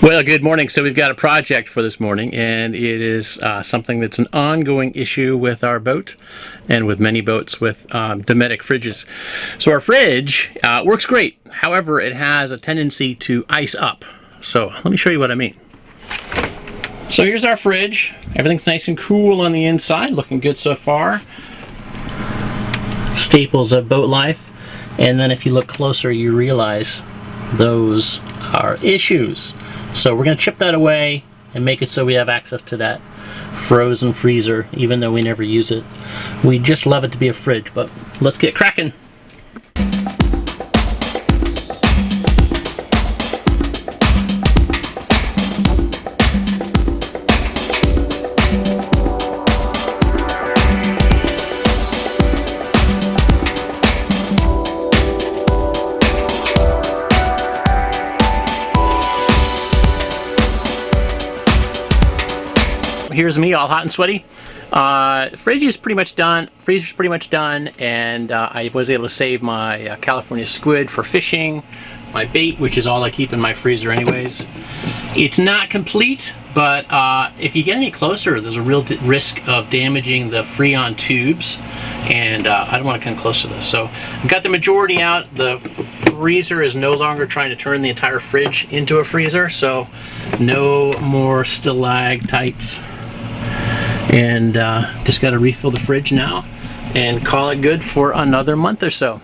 Well, good morning. So we've got a project for this morning, and it is something that's an ongoing issue with our boat and with many boats with Dometic fridges. So our fridge works great. However, it has a tendency to ice up. So let me show you what I mean. So here's our fridge. Everything's nice and cool on the inside, looking good so far. Staples of boat life. And then if you look closer, you realize those are issues. So we're going to chip that away and make it so we have access to that frozen freezer, even though we never use it. We just love it to be a fridge, but let's get cracking. Here's me all hot and sweaty. Fridge is pretty much done, freezer's pretty much done, and I was able to save my California squid for fishing, my bait, which is all I keep in my freezer anyways. It's not complete, but if you get any closer, there's a real risk of damaging the Freon tubes, and I don't want to come close to this. So I've got the majority out. The freezer is no longer trying to turn the entire fridge into a freezer, so no more stalactites. And just got to refill the fridge now and call it good for another month or so.